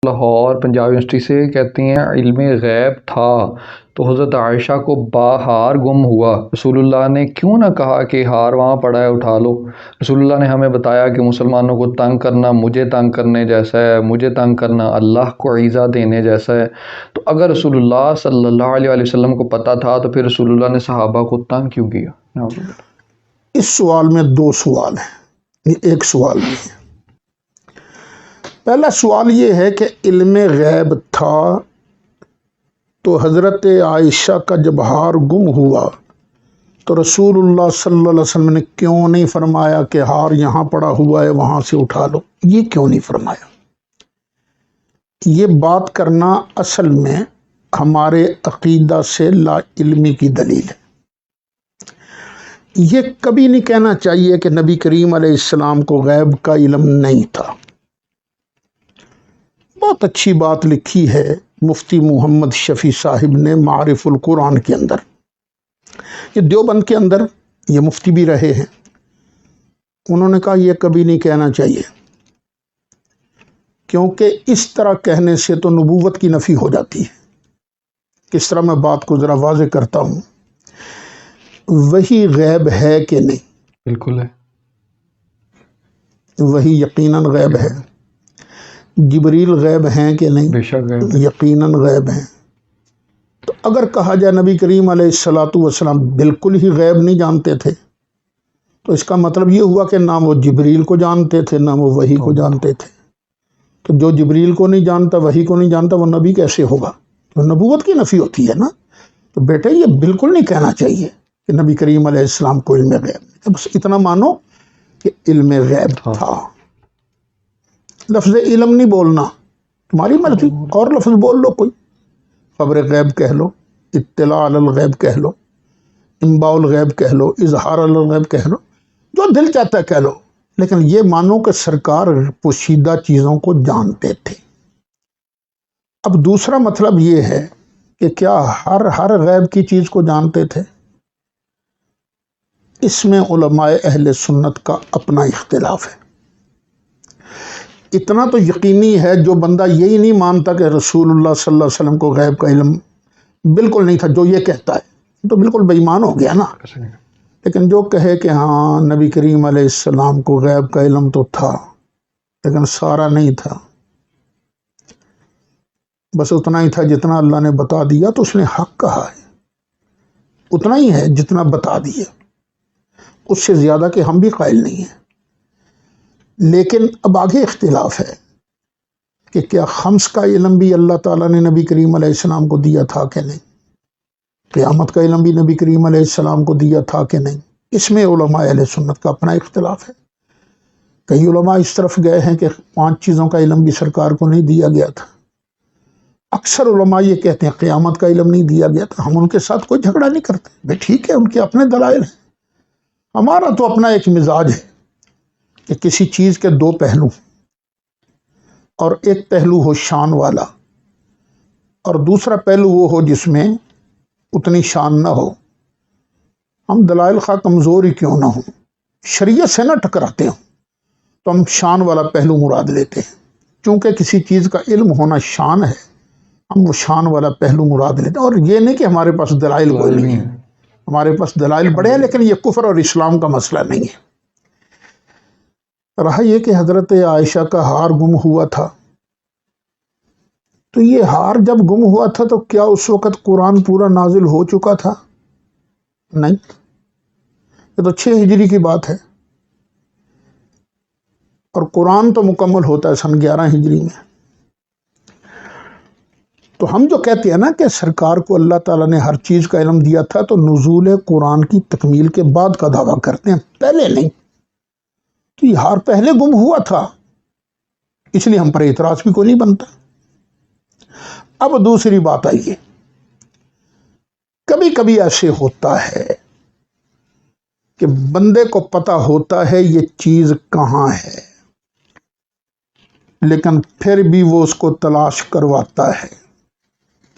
Lahore Punjab university سے کہتی ہیں علم غیب تھا تو حضرت عائشہ کو ہار گم ہوا، رسول اللہ نے کیوں نہ کہا کہ ہار وہاں پڑا ہے اٹھا لو؟ رسول اللہ نے ہمیں بتایا کہ مسلمانوں کو تنگ کرنا مجھے تنگ کرنے جیسا ہے، مجھے تنگ کرنا اللہ کو عزا دینے جیسا ہے۔ تو اگر رسول اللہ صلی اللہ علیہ وسلم کو پتہ تھا تو پھر رسول اللہ نے صحابہ کو تنگ کیوں کیا؟ اس سوال میں دو سوال ہیں، یہ ایک سوال نہیں ہے۔ پہلا سوال یہ ہے کہ علم غیب تھا تو حضرت عائشہ کا جب ہار گم ہوا تو رسول اللہ صلی اللہ علیہ وسلم نے کیوں نہیں فرمایا کہ ہار یہاں پڑا ہوا ہے وہاں سے اٹھا لو؟ یہ کیوں نہیں فرمایا؟ یہ بات کرنا اصل میں ہمارے عقیدہ سے لا علمی کی دلیل ہے۔ یہ کبھی نہیں کہنا چاہیے کہ نبی کریم علیہ السلام کو غیب کا علم نہیں تھا۔ بہت اچھی بات لکھی ہے مفتی محمد شفیع صاحب نے معارف القرآن کے اندر، یہ دیوبند کے اندر یہ مفتی بھی رہے ہیں۔ انہوں نے کہا یہ کبھی نہیں کہنا چاہیے، کیونکہ اس طرح کہنے سے تو نبوت کی نفی ہو جاتی ہے۔ کس طرح میں بات کو ذرا واضح کرتا ہوں، وہی غیب ہے کہ نہیں؟ بالکل ہے، وہی یقیناً غیب ہے۔ جبریل غیب ہیں کہ نہیں؟ بے شک غیب ہے۔ یقیناً غیب ہیں۔ تو اگر کہا جائے نبی کریم علیہ السلام بالکل ہی غیب نہیں جانتے تھے تو اس کا مطلب یہ ہوا کہ نہ وہ جبریل کو جانتے تھے نہ وہ وحی کو جانتے تھے۔ تو جو جبریل کو نہیں جانتا وحی کو نہیں جانتا وہ نبی کیسے ہوگا؟ تو نبوت کی نفی ہوتی ہے نا۔ تو بیٹے یہ بالکل نہیں کہنا چاہیے کہ نبی کریم علیہ السلام کو علم غیب نہیں، بس اتنا مانو کہ علم غیب تھا۔ لفظ علم نہیں بولنا، تمہاری مرضی، اور لفظ بول لو، کوئی خبر غیب کہہ لو، اطلاع علی الغیب کہہ لو، انباء الغیب کہہ لو، اظہار علی الغیب کہہ لو، جو دل چاہتا ہے کہہ لو، لیکن یہ مانو کہ سرکار پوشیدہ چیزوں کو جانتے تھے۔ اب دوسرا مطلب یہ ہے کہ کیا ہر غیب کی چیز کو جانتے تھے؟ اس میں علماء اہل سنت کا اپنا اختلاف ہے۔ اتنا تو یقینی ہے، جو بندہ یہی نہیں مانتا کہ رسول اللہ صلی اللہ علیہ وسلم کو غیب کا علم بالکل نہیں تھا، جو یہ کہتا ہے تو بالکل بے ایمان ہو گیا نا۔ لیکن جو کہے کہ ہاں نبی کریم علیہ السلام کو غیب کا علم تو تھا لیکن سارا نہیں تھا، بس اتنا ہی تھا جتنا اللہ نے بتا دیا تو اس نے حق کہا ہے، اتنا ہی ہے جتنا بتا دیا، اس سے زیادہ کہ ہم بھی قائل نہیں ہیں۔ لیکن اب آگے اختلاف ہے کہ کیا خمس کا علم بھی اللہ تعالیٰ نے نبی کریم علیہ السلام کو دیا تھا کہ نہیں؟ قیامت کا علم بھی نبی کریم علیہ السلام کو دیا تھا کہ نہیں؟ اس میں علماء اہل سنت کا اپنا اختلاف ہے۔ کئی علماء اس طرف گئے ہیں کہ 5 چیزوں کا علم بھی سرکار کو نہیں دیا گیا تھا۔ اکثر علماء یہ کہتے ہیں قیامت کا علم نہیں دیا گیا تھا۔ ہم ان کے ساتھ کوئی جھگڑا نہیں کرتے، بھائی ٹھیک ہے، ان کے اپنے دلائل ہیں۔ ہمارا تو اپنا ایک مزاج ہے کہ کسی چیز کے 2 پہلو، اور ایک پہلو ہو شان والا اور دوسرا پہلو وہ ہو جس میں اتنی شان نہ ہو۔ ہم دلائل خواہ کمزور ہی کیوں نہ ہوں، شریعت سے نہ ٹکراتے ہوں، تو ہم شان والا پہلو مراد لیتے ہیں۔ چونکہ کسی چیز کا علم ہونا شان ہے، ہم وہ شان والا پہلو مراد لیتے ہیں۔ اور یہ نہیں کہ ہمارے پاس دلائل کوئی نہیں ہے، ہمارے پاس دلائل بڑے ہیں، لیکن یہ کفر اور اسلام کا مسئلہ نہیں ہے۔ رہا یہ کہ حضرت عائشہ کا ہار گم ہوا تھا، تو یہ ہار جب گم ہوا تھا تو کیا اس وقت قرآن پورا نازل ہو چکا تھا؟ نہیں، یہ تو 6 ہجری کی بات ہے، اور قرآن تو مکمل ہوتا ہے سن 11 ہجری میں۔ تو ہم جو کہتے ہیں نا کہ سرکار کو اللہ تعالیٰ نے ہر چیز کا علم دیا تھا، تو نزول قرآن کی تکمیل کے بعد کا دعویٰ کرتے ہیں، پہلے نہیں۔ تو یہ ہار پہلے گم ہوا تھا، اس لیے ہم پر اعتراض بھی کوئی نہیں بنتا۔ اب دوسری بات آئیے، کبھی کبھی ایسے ہوتا ہے کہ بندے کو پتہ ہوتا ہے یہ چیز کہاں ہے، لیکن پھر بھی وہ اس کو تلاش کرواتا ہے،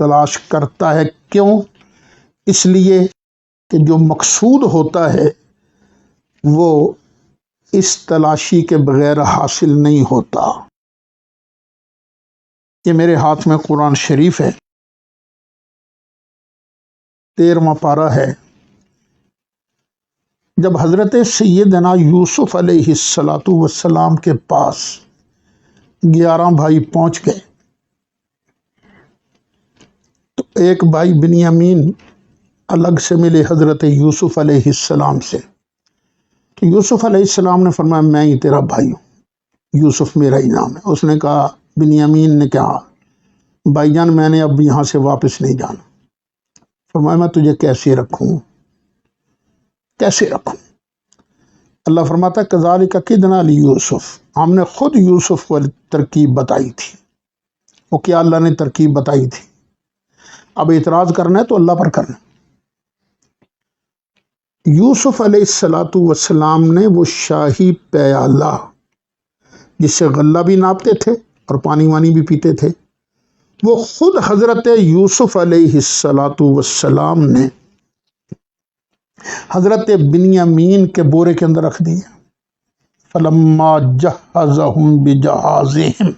تلاش کرتا ہے۔ کیوں؟ اس لیے کہ جو مقصود ہوتا ہے وہ اس تلاشی کے بغیر حاصل نہیں ہوتا۔ یہ میرے ہاتھ میں قرآن شریف ہے، 13واں پارہ ہے۔ جب حضرت سیدنا یوسف علیہ السلام کے پاس 11 بھائی پہنچ گئے تو ایک بھائی بنیامین الگ سے ملے حضرت یوسف علیہ السلام سے، تو یوسف علیہ السلام نے فرمایا میں ہی تیرا بھائی ہوں، یوسف میرا ہی نام ہے۔ اس نے کہا، بنیامین نے کہا، بھائی جان میں نے اب یہاں سے واپس نہیں جانا۔ فرمایا میں تجھے کیسے رکھوں، کیسے رکھوں؟ اللہ فرماتا ہے کذالک کدنا لیوسف، ہم نے خود یوسف کو ترکیب بتائی تھی۔ وہ کیا اللہ نے ترکیب بتائی تھی؟ اب اعتراض کرنا ہے تو اللہ پر کرنا۔ یوسف علیہ السلام نے وہ شاہی پیالہ جس سے غلہ بھی ناپتے تھے اور پانی وانی بھی پیتے تھے، وہ خود حضرت یوسف علیہ السلام نے حضرت بنیامین کے بورے کے اندر رکھ دیا۔ فلما جہزہم بجہازہم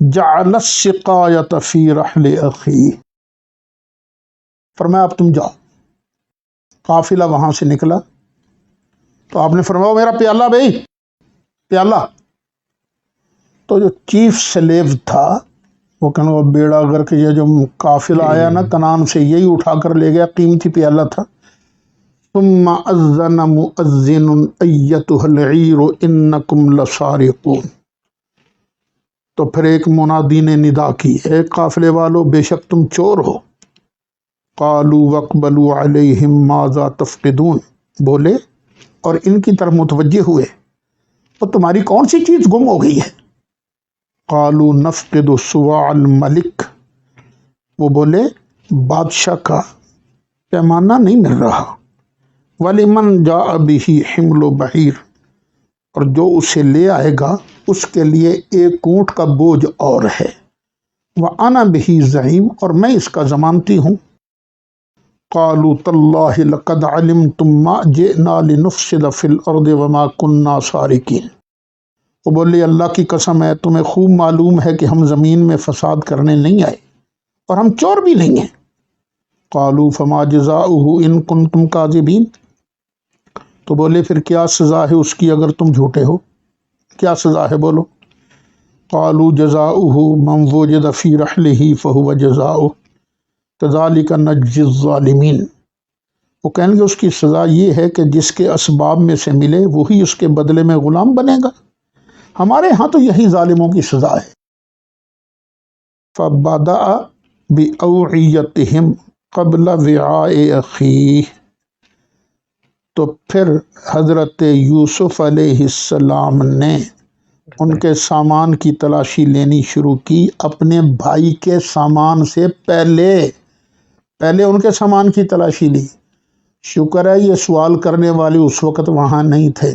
جعل السقایۃ فی رحل اخیہ، فرمایا اب تم جاؤ۔ قافلہ وہاں سے نکلا تو آپ نے فرمایا میرا پیالہ بھائی، پیالہ۔ تو جو چیف سلیو تھا وہ کہنے وہ بیڑا غرق، یہ جو قافلہ آیا نا کنعان سے یہی اٹھا کر لے گیا، قیمتی پیالہ تھا۔ ثم اذن مؤذن ایتها العیر انکم لسارقون، تو پھر ایک منادی نے ندا کی، اے قافلے والو بے شک تم چور ہو۔ قالوا واقبلوا علیہم ماذا تفقدون، بولے اور ان کی طرف متوجہ ہوئے اور تمہاری کون سی چیز گم ہو گئی ہے؟ قالوا نفقد صواع الملک، وہ بولے بادشاہ کا پیمانہ نہیں مل رہا۔ وَلِمَنْ جَاءَ بِهِ حِمْلُ بَعِيرٍ، اور جو اسے لے آئے گا اس کے لیے ایک اونٹ کا بوجھ اور ہے۔ وَأَنَا بِهِ زَعِيمٌ، اور میں اس کا ضمانتی ہوں۔ قَالُوا تَاللَّهِ لَقَدْ عَلِمْتُمْ مَا جِئْنَا لِنُفْسِدَ فِي الْأَرْضِ وَمَا كُنَّا سَارِقِينَ، وہ بولے اللہ کی قسم ہے تمہیں خوب معلوم ہے کہ ہم زمین میں فساد کرنے نہیں آئے اور ہم چور بھی نہیں ہیں۔ قالوا فما جزاؤہ ان کنتم کاذبین، تو بولے پھر کیا سزا ہے اس کی اگر تم جھوٹے ہو، کیا سزا ہے بولو۔ قالوا جزاؤہ من وجد فی رحلہ فہو جزاؤہ کذالک نجزی الظالمین، وہ کہیں گے اس کی سزا یہ ہے کہ جس کے اسباب میں سے ملے وہی اس کے بدلے میں غلام بنے گا، ہمارے ہاں تو یہی ظالموں کی سزا ہے۔ فَبَدَأَ بِأَوْعِيَتِهِمْ قبل وعاء اخیہ، تو پھر حضرت یوسف علیہ السلام نے ان کے سامان کی تلاشی لینی شروع کی اپنے بھائی کے سامان سے پہلے ان کے سامان کی تلاشی لی۔ شکر ہے یہ سوال کرنے والے اس وقت وہاں نہیں تھے،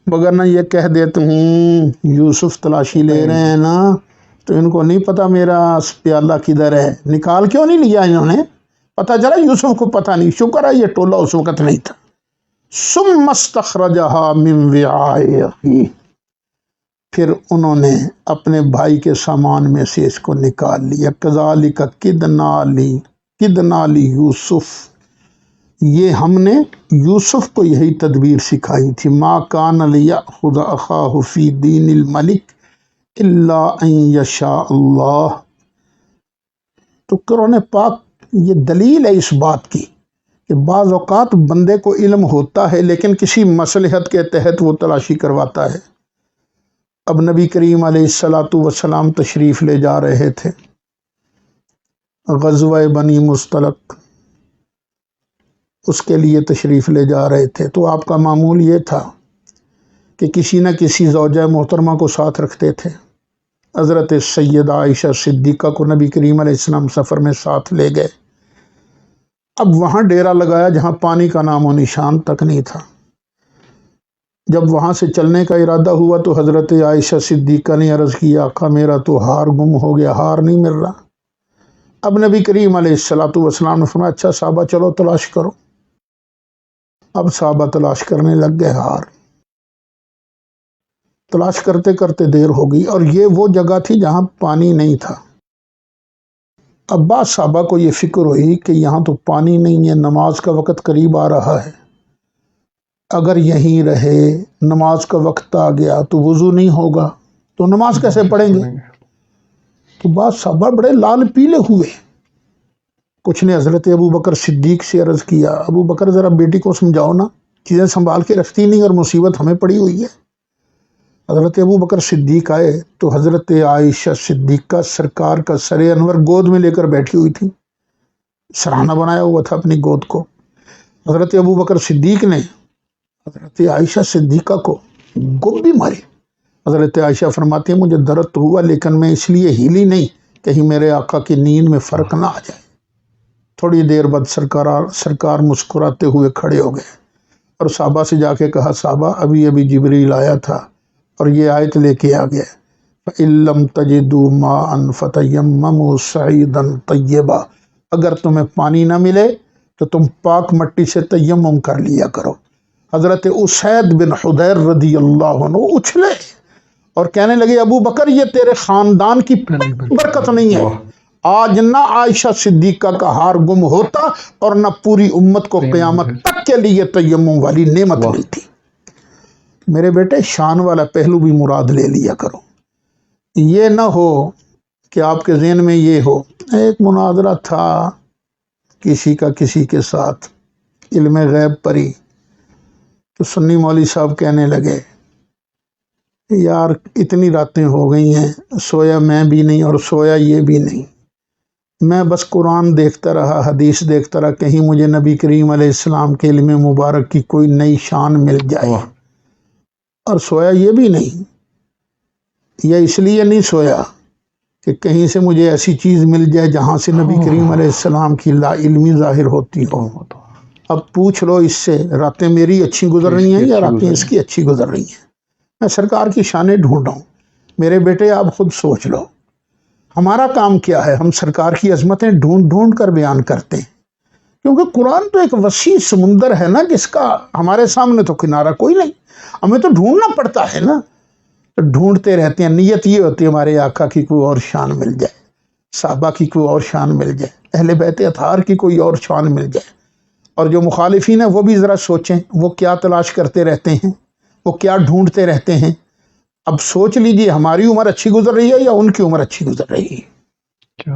مگر نہ یہ کہہ دیتے ہوں یوسف تلاشی لے رہے ہیں نا تو ان کو نہیں پتا میرا پیالہ کدھر ہے، نکال کیوں نہیں لیا انہوں نے؟ پتہ چلا یوسف کو پتہ نہیں، شکر ہے یہ ٹولہ اس وقت نہیں تھا۔ ثم استخرجها من وعاء اخیہ، پھر انہوں نے اپنے بھائی کے سامان میں سے اس کو نکال لیا۔ کذالک کدنا لی یوسف، یہ ہم نے یوسف کو یہی تدبیر سکھائی تھی۔ ما کان لیأخذ اخاہ فی دین الملک الا ان یشاء اللہ، تو قرآن پاک یہ دلیل ہے اس بات کی کہ بعض اوقات بندے کو علم ہوتا ہے لیکن کسی مصلحت کے تحت وہ تلاشی کرواتا ہے۔ اب نبی کریم علیہ السلام تشریف لے جا رہے تھے غزوہ بنی مصطلق، اس کے لیے تشریف لے جا رہے تھے، تو آپ کا معمول یہ تھا کہ کسی نہ کسی زوجہ محترمہ کو ساتھ رکھتے تھے۔ حضرت سیدہ عائشہ صدیقہ کو نبی کریم علیہ السلام سفر میں ساتھ لے گئے۔ اب وہاں ڈیرا لگایا جہاں پانی کا نام و نشان تک نہیں تھا۔ جب وہاں سے چلنے کا ارادہ ہوا تو حضرت عائشہ صدیقہ نے عرض کی آقا میرا تو ہار گم ہو گیا، ہار نہیں مل رہا۔ اب نبی کریم علیہ السلام نے فرمایا اچھا صحابہ چلو تلاش کرو۔ اب صحابہ تلاش کرنے لگ گئے ہار، تلاش کرتے کرتے دیر ہو گئی، اور یہ وہ جگہ تھی جہاں پانی نہیں تھا۔ اب بعض صحابہ کو یہ فکر ہوئی کہ یہاں تو پانی نہیں ہے، نماز کا وقت قریب آ رہا ہے، اگر یہیں رہے نماز کا وقت آ گیا تو وضو نہیں ہوگا تو نماز کیسے پڑھیں گے؟ تو بعض صحابہ بڑے لال پیلے ہوئے۔ کچھ نے حضرت ابو بکر صدیق سے عرض کیا، ابو بکر ذرا بیٹی کو سمجھاؤ نا، چیزیں سنبھال کے رکھتی نہیں اور مصیبت ہمیں پڑی ہوئی ہے۔ حضرت ابو بکر صدیق آئے تو حضرت عائشہ صدیقہ سرکار کا سر انور گود میں لے کر بیٹھی ہوئی تھی، سرہانہ بنایا ہوا تھا اپنی گود کو۔ حضرت ابو بکر صدیق نے حضرت عائشہ صدیقہ کو گپ بھی ماری۔ حضرت عائشہ فرماتی ہیں مجھے درد تو ہوا لیکن میں اس لیے ہیلی نہیں کہیں میرے آقا کی نیند میں فرق نہ آ جائے۔ تھوڑی دیر بعد سرکار مسکراتے ہوئے کھڑے ہو گئے اور صحابہ سے جا کے کہا، صحابہ ابھی جبریل آیا تھا اور یہ آیت لے کے آ گیا، فَإِن لَّمْ تَجِدُوا مَاءً فَتَيَمَّمُوا صَعِيدًا طَيِّبًا، اگر تمہیں پانی نہ ملے تو تم پاک مٹی سے تیمم کر لیا کرو۔ حضرت اسید بن حضیر رضی اللہ عنہ اچھلے اور کہنے لگے، ابو بکر یہ تیرے خاندان کی برکت نہیں ہے، آج نہ عائشہ صدیقہ کا ہار گم ہوتا اور نہ پوری امت کو قیامت تک کے لیے تیمم والی نعمت ملتی۔ میرے بیٹے شان والا پہلو بھی مراد لے لیا کرو، یہ نہ ہو کہ آپ کے ذہن میں یہ ہو۔ ایک مناظرہ تھا کسی کا کسی کے ساتھ علم غیب پر ہی، تو سنی مولوی صاحب کہنے لگے، یار اتنی راتیں ہو گئی ہیں، سویا میں بھی نہیں اور سویا یہ بھی نہیں، میں بس قرآن دیکھتا رہا، حدیث دیکھتا رہا، کہیں مجھے نبی کریم علیہ السلام کے علم مبارک کی کوئی نئی شان مل جائے، اور سویا یہ بھی نہیں، یا اس لیے نہیں سویا کہ کہیں سے مجھے ایسی چیز مل جائے جہاں سے نبی کریم علیہ السلام کی لا علمی ظاہر ہوتی ہو۔ اب پوچھ لو اس سے، راتیں میری اچھی گزر رہی ہیں یا راتیں اس کی اچھی گزر رہی ہیں؟ میں سرکار کی شانیں ڈھونڈ رہا ہوں۔ میرے بیٹے آپ خود سوچ لو، ہمارا کام کیا ہے؟ ہم سرکار کی عظمتیں ڈھونڈ ڈھونڈ کر بیان کرتے ہیں، کیونکہ قرآن تو ایک وسیع سمندر ہے نا، جس کا ہمارے سامنے تو کنارہ کوئی نہیں، ہمیں تو ڈھونڈنا پڑتا ہے نا، تو ڈھونڈتے رہتے ہیں۔ نیت یہ ہوتی ہے ہمارے آقا کی کوئی اور شان مل جائے، صحابہ کی کوئی اور شان مل جائے، اہل بیت اطہار کی کوئی اور شان مل جائے۔ اور جو مخالفین ہیں وہ بھی ذرا سوچیں، وہ کیا تلاش کرتے رہتے ہیں، وہ کیا ڈھونڈتے رہتے ہیں۔ اب سوچ لیجئے ہماری عمر اچھی گزر رہی ہے یا ان کی عمر اچھی گزر رہی ہے؟ کیا